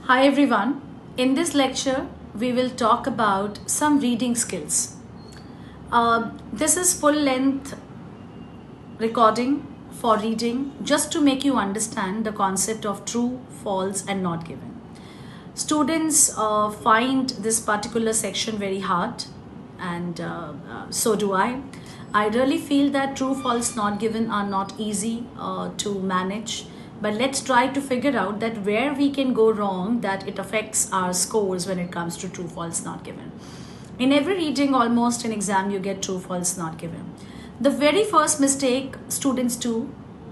Hi everyone. In this lecture, we will talk about some reading skills. This is full length recording for reading just to make you understand the concept of true, false and not given. Students find this particular section very hard and so do I. I really feel that true, false, not given are not easy to manage. But let's try to figure out that where we can go wrong, that it affects our scores when it comes to true, false, not given. In every reading, almost in exam, you get true, false, not given. The very first mistake students do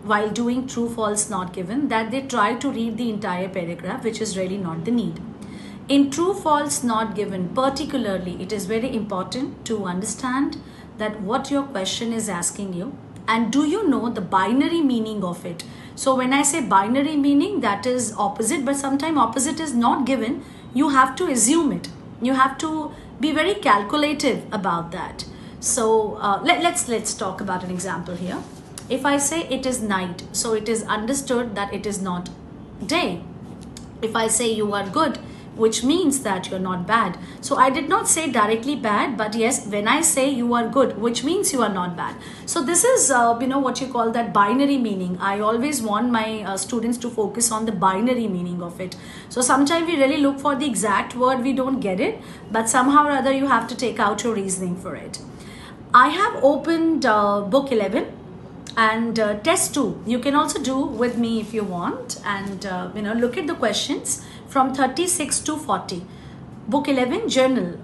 while doing true, false, not given, that they try to read the entire paragraph, which is really not the need. In true, false, not given, particularly, it is very important to understand that what your question is asking you, and do you know the binary meaning of it. So when I say binary meaning, that is opposite, but sometimes opposite is not given. You have to assume it. You have to be very calculative about that. So let's talk about an example here. If I say it is night, so it is understood that it is not day. If I say you are good, which means that you're not bad. So I did not say directly bad, but yes, when I say you are good, which means you are not bad. So this is, what you call that binary meaning. I always want my students to focus on the binary meaning of it. So sometimes we really look for the exact word, we don't get it, but somehow or other you have to take out your reasoning for it. I have opened book 11 and test 2. You can also do with me if you want, and look at the questions from 36 to 40. Book 11 journal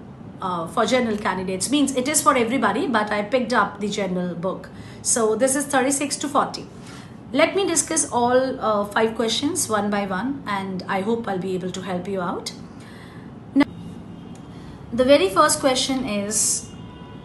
for general candidates, means it is for everybody, but I picked up the general book. So this is 36 to 40. Let me discuss all 5 questions one by one, and I hope I'll be able to help you out. Now, the very first question is,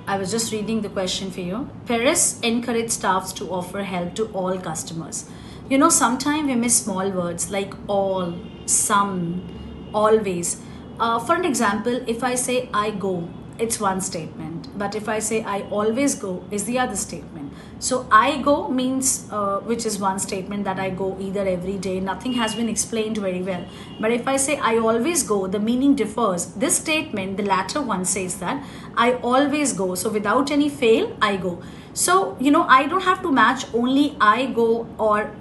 I was just reading the question for you. Paris encouraged staffs to offer help to all customers. You know, sometimes we miss small words like all, some, always. For an example, if I say I go, it's one statement. But if I say I always go, is the other statement. So I go means, which is one statement, that I go either every day. Nothing has been explained very well. But if I say I always go, the meaning differs. This statement, the latter one says that I always go. So without any fail, I go. So, I don't have to match only I go or,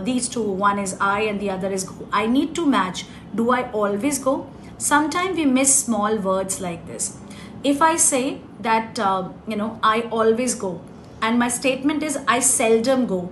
these two, one is I and the other is go. I need to match, do I always go? Sometimes we miss small words like this. If I say that, I always go, and my statement is I seldom go.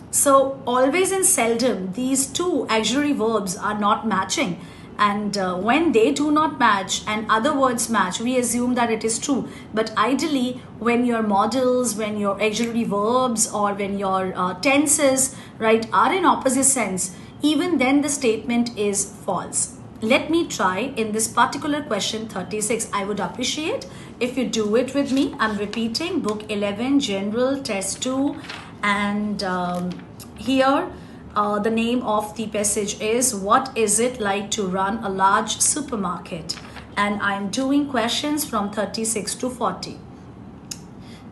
So always and seldom, these two auxiliary verbs are not matching. And when they do not match and other words match, we assume that it is true. But ideally, when your models, when your auxiliary verbs, or when your tenses, right, are in opposite sense, even then the statement is false. Let me try in this particular question 36. I would appreciate if you do it with me. I'm repeating book 11, general, test 2, and here the name of the passage is, what is it like to run a large supermarket? And I'm doing questions from 36 to 40.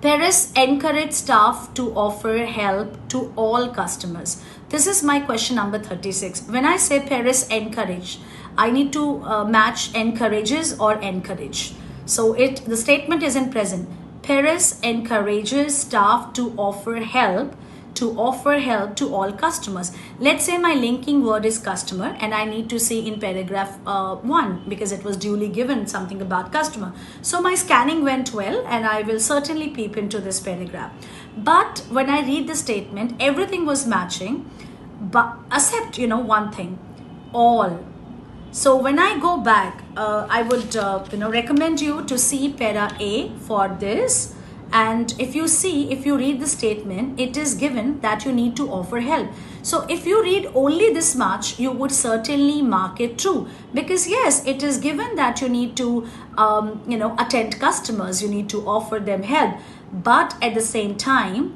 Paris encouraged staff to offer help to all customers. This is my question number 36. When I say Paris encouraged, I need to match encourages or encourage. So the statement is in present. Paris encourages staff to offer help to all customers. Let's say my linking word is customer, and I need to see in paragraph 1 because it was duly given something about customer. So my scanning went well, and I will certainly peep into this paragraph. But when I read the statement, everything was matching, but except one thing, all. So when I go back, I would recommend you to see para A for this. And if you read the statement, it is given that you need to offer help. So if you read only this much, you would certainly mark it true, because yes, it is given that you need to attend customers, you need to offer them help. But at the same time,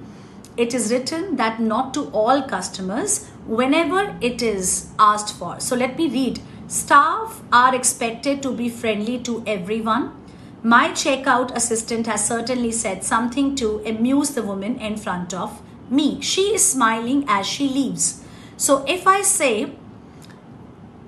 it is written that not to all customers whenever it is asked for. So let me read. Staff are expected to be friendly to everyone. My checkout assistant has certainly said something to amuse the woman in front of me. She is smiling as she leaves. So if I say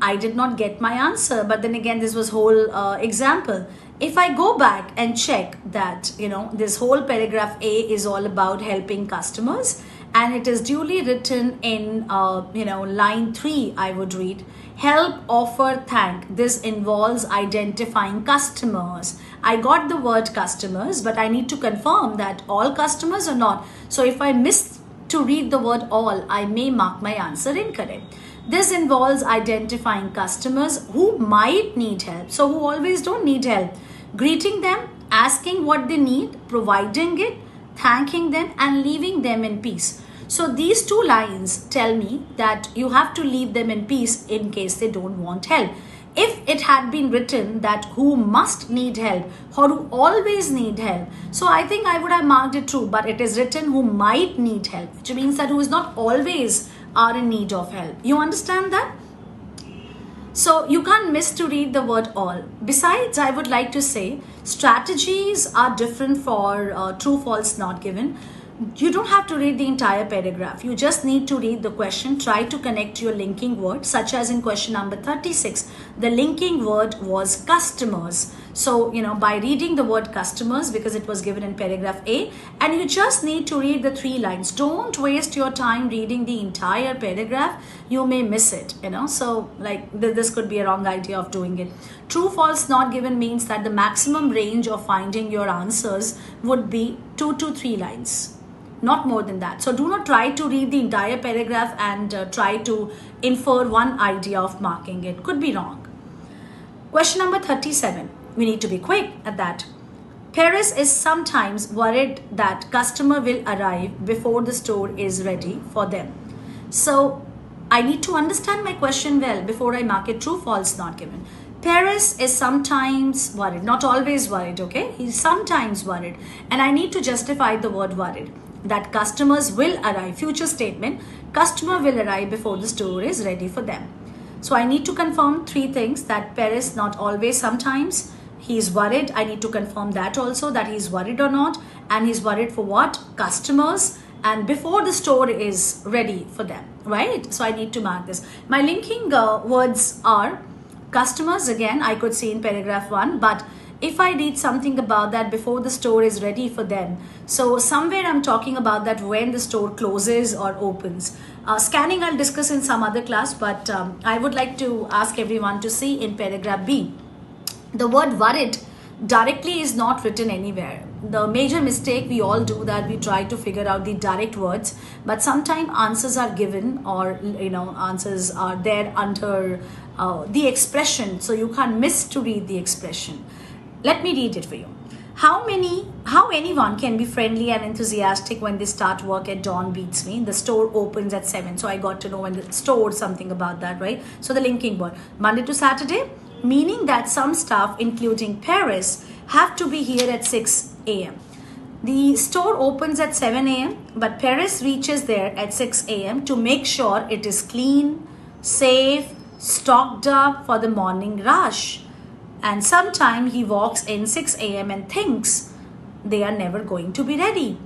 I did not get my answer. But then again, this was whole example. If I go back and check that, this whole paragraph A is all about helping customers, and it is duly written in, line 3, I would read, help, offer, thank. This involves identifying customers. I got the word customers, but I need to confirm that all customers or not. So if I miss to read the word all, I may mark my answer incorrect. This involves identifying customers who might need help, so who always don't need help, greeting them, asking what they need, providing it, thanking them, and leaving them in peace. So these 2 lines tell me that you have to leave them in peace in case they don't want help. If it had been written that who must need help or who always need help, so I think I would have marked it true, but it is written who might need help, which means that who is not always are in need of help. You understand that? So you can't miss to read the word all. Besides, I would like to say strategies are different for true, false, not given. You don't have to read the entire paragraph. You just need to read the question. Try to connect your linking word, such as in question number 36. The linking word was customers. So, by reading the word customers, because it was given in paragraph A, and you just need to read the 3 lines. Don't waste your time reading the entire paragraph. You may miss it, So, this could be a wrong idea of doing it. True, false, not given means that the maximum range of finding your answers would be 2 to 3 lines. Not more than that. So do not try to read the entire paragraph and try to infer one idea of marking it. Could be wrong. Question number 37. We need to be quick at that. Paris is sometimes worried that customer will arrive before the store is ready for them. So I need to understand my question well before I mark it true, false, not given. Paris is sometimes worried, not always worried, okay? He's sometimes worried. And I need to justify the word worried. That customers will arrive, future statement, customer will arrive before the store is ready for them. So I need to confirm 3 things, that Paris not always, sometimes, he is worried. I need to confirm that also, that he is worried or not, and he's worried for what? Customers, and before the store is ready for them, right? So I need to mark this. My linking words are customers, again, I could see in paragraph 1, but if I read something about that before the store is ready for them, so somewhere I'm talking about that when the store closes or opens. Scanning I'll discuss in some other class, but I would like to ask everyone to see in paragraph B. The word worried directly is not written anywhere. The major mistake we all do that we try to figure out the direct words, but sometimes answers are given, or answers are there under the expression, so you can't miss to read the expression. Let me read it for you. How anyone can be friendly and enthusiastic when they start work at dawn beats me. The store opens at 7. So I got to know when the store, something about that, right? So the linking word, Monday to Saturday, meaning that some staff, including Paris, have to be here at 6 a.m. The store opens at 7 a.m. but Paris reaches there at 6 a.m. to make sure it is clean, safe, stocked up for the morning rush. And sometime he walks in 6 a.m. and thinks they are never going to be ready.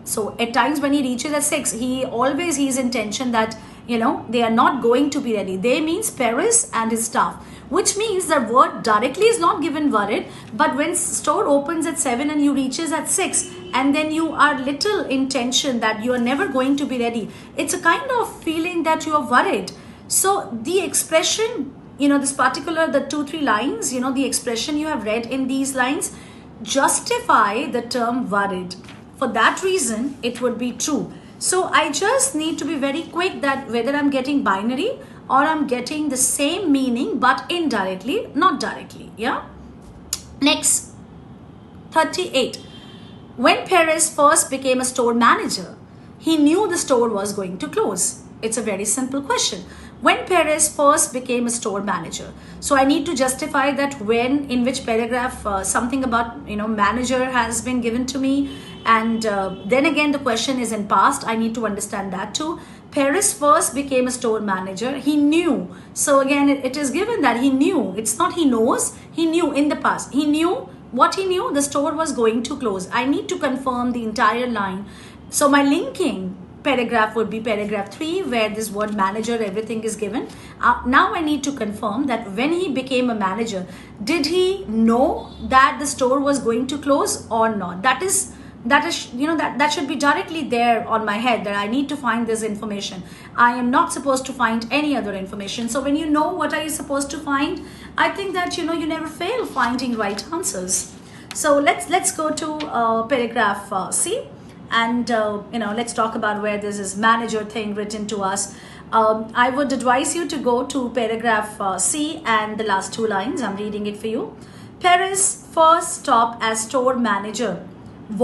So at times when he reaches at 6, he's in tension that, they are not going to be ready. They means Paris and his staff, which means the word directly is not given worried, but when store opens at 7 and you reaches at 6, and then you are little in tension that you are never going to be ready, it's a kind of feeling that you are worried. So the expression, this particular, the 2-3 lines, the expression you have read in these lines justify the term worried. For that reason, it would be true. So I just need to be very quick that whether I'm getting binary or I'm getting the same meaning but indirectly, not directly. Yeah. Next, 38. When Paris first became a store manager, he knew the store was going to close. It's a very simple question. When Paris first became a store manager. So I need to justify that when, in which paragraph, something about, manager has been given to me. And then again, the question is in past. I need to understand that too. Paris first became a store manager. He knew. So again, it is given that he knew. It's not he knows. He knew in the past. He knew what he knew. The store was going to close. I need to confirm the entire line. So my linking paragraph would be paragraph 3, where this word manager, everything is given. Now I need to confirm that when he became a manager, did he know that the store was going to close or not? That is, that should be directly there on my head, that I need to find this information. I am not supposed to find any other information. So when you know what are you supposed to find, I think that you never fail finding right answers. So let's go to paragraph C, and let's talk about where this is manager thing written to us. I would advise you to go to paragraph C and the last 2 lines. I'm reading it for you. Paris' first stop as store manager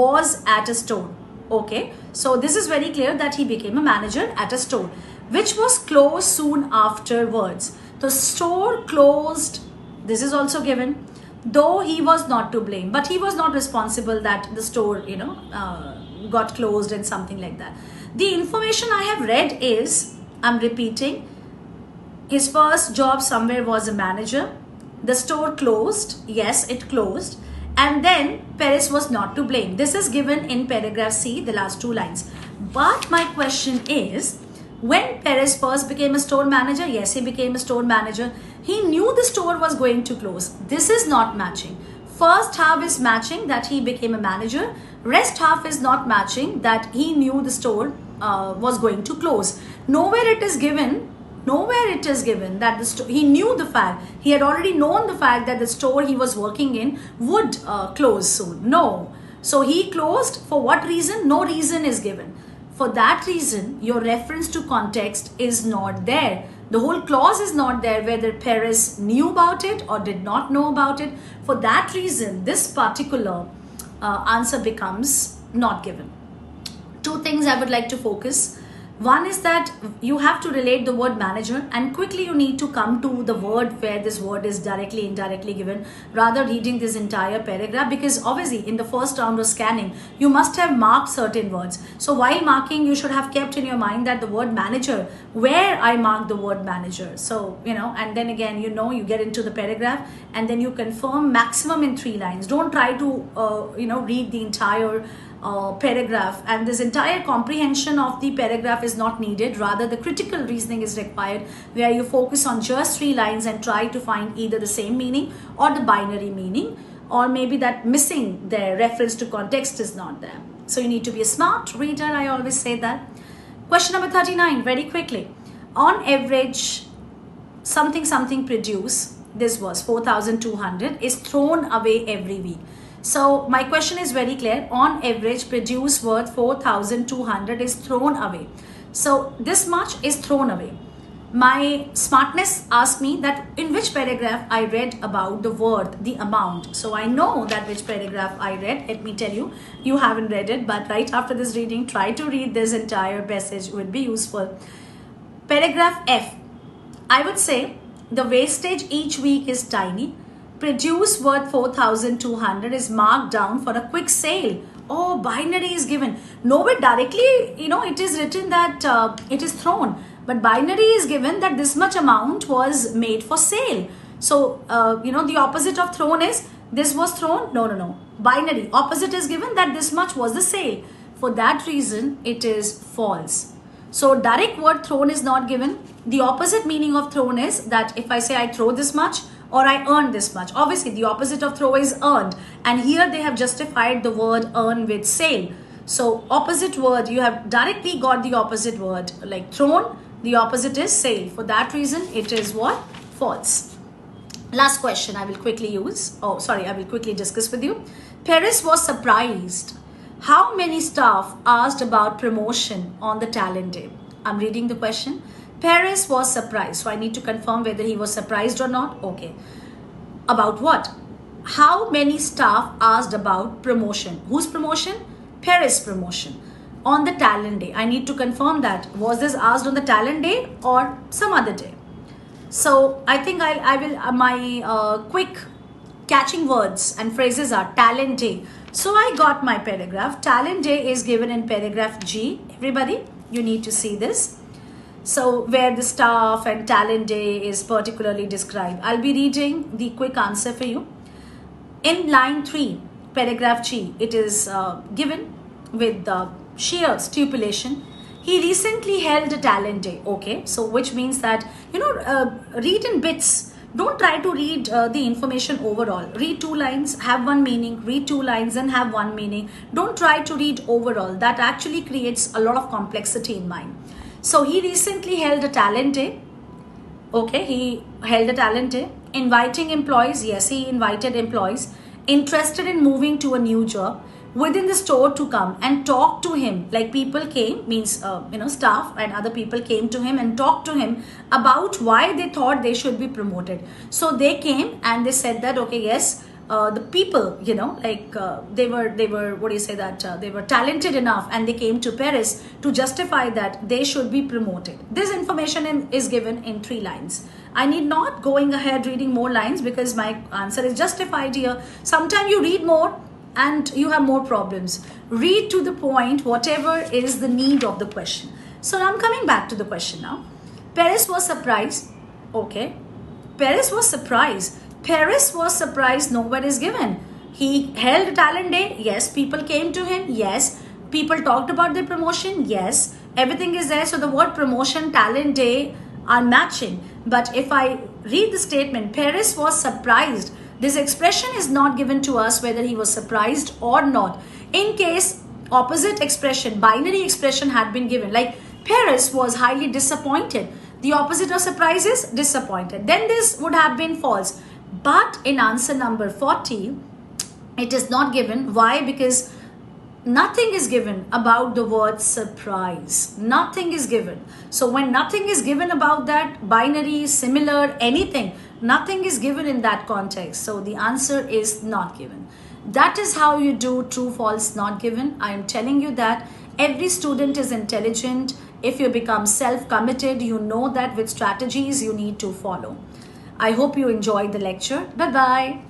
was at a store. Okay, so this is very clear that he became a manager at a store, which was closed soon afterwards. The store closed, this is also given, though he was not to blame, but he was not responsible that the store got closed and something like that. The information I have read is, I'm repeating, his first job somewhere was a manager. The store closed, yes, it closed, and then Paris was not to blame. This is given in paragraph C, the last 2 lines. But my question is, when Paris first became a store manager, yes, he became a store manager, he knew the store was going to close. This is not matching. First half is matching, that he became a manager. Rest half is not matching, that he knew the store was going to close. Nowhere it is given that he knew the fact, he had already known the fact that the store he was working in would close soon. No. So he closed. For what reason? No reason is given. For that reason, your reference to context is not there. The whole clause is not there, whether Paris knew about it or did not know about it. For that reason, this particular answer becomes not given. 2 things I would like to focus. One is that you have to relate the word manager, and quickly you need to come to the word where this word is directly, indirectly given, rather reading this entire paragraph, because obviously in the first round of scanning, you must have marked certain words. So while marking, you should have kept in your mind that the word manager, where I marked the word manager. So, and then again, you get into the paragraph and then you confirm maximum in 3 lines. Don't try to, read the entire paragraph, and this entire comprehension of the paragraph is not needed. Rather, the critical reasoning is required, where you focus on just 3 lines and try to find either the same meaning or the binary meaning, or maybe that missing the reference to context is not there. So you need to be a smart reader, I always say that. Question number 39, very quickly. On average, something produce, this was 4,200, is thrown away every week. So my question is very clear. On average, produce worth 4,200 is thrown away. So this much is thrown away. My smartness asked me that in which paragraph I read about the worth, the amount. So I know that which paragraph I read. Let me tell you, you haven't read it, but right after this reading, try to read this entire passage, would be useful. Paragraph F, I would say the wastage each week is tiny. Produce worth 4,200 is marked down for a quick sale. Oh, binary is given. Nowhere directly, it is written that it is thrown. But binary is given that this much amount was made for sale. So, the opposite of thrown is, this was thrown. No. Binary. Opposite is given that this much was the sale. For that reason, it is false. So, direct word thrown is not given. The opposite meaning of thrown is that if I say I throw this much, or I earned this much. Obviously, the opposite of throw is earned. And here they have justified the word earn with sale. So opposite word, you have directly got the opposite word. Like thrown, the opposite is sale. For that reason, it is what? False. Last question I will quickly discuss with you. Paris was surprised. How many staff asked about promotion on the talent day? I'm reading the question. Paris was surprised. So I need to confirm whether he was surprised or not. Okay. About what? How many staff asked about promotion? Whose promotion? Paris promotion. On the talent day. I need to confirm that. Was this asked on the talent day or some other day? So I think I will, my quick catching words and phrases are talent day. So I got my paragraph. Talent day is given in paragraph G. Everybody, you need to see this. So where the staff and talent day is particularly described. I'll be reading the quick answer for you. In line 3, paragraph G, it is given with the sheer stipulation. He recently held a talent day. Okay, so which means that, read in bits. Don't try to read the information overall. Read 2 lines, have one meaning. Read 2 lines and have one meaning. Don't try to read overall. That actually creates a lot of complexity in mind. So he recently held a talent day. Okay, he held a talent day. Inviting employees. Yes, he invited employees interested in moving to a new job within the store to come and talk to him. Like people came, means staff and other people came to him and talked to him about why they thought they should be promoted. So they came and they said that, okay, yes, the people, they were what do you say, that they were talented enough, and they came to Paris to justify that they should be promoted. This information is given in 3 lines. I need not going ahead reading more lines because my answer is justified here. Sometimes you read more and you have more problems. Read to the point, whatever is the need of the question. So I'm coming back to the question now. Paris was surprised. Okay. Paris was surprised. Paris was surprised. Nowhere is given. He held a talent day. Yes. People came to him. Yes. People talked about the promotion. Yes. Everything is there. So the word promotion, talent day are matching. But if I read the statement, Paris was surprised, this expression is not given to us whether he was surprised or not. In case opposite expression, binary expression had been given, like Paris was highly disappointed, the opposite of surprise is disappointed, then this would have been false. But in answer number 40, it is not given. Why? Because nothing is given about the word surprise. Nothing is given. So when nothing is given about that, binary, similar, anything, nothing is given in that context. So the answer is not given. That is how you do true, false, not given. I am telling you that every student is intelligent. If you become self-committed, you know that with strategies you need to follow. I hope you enjoyed the lecture. Bye-bye.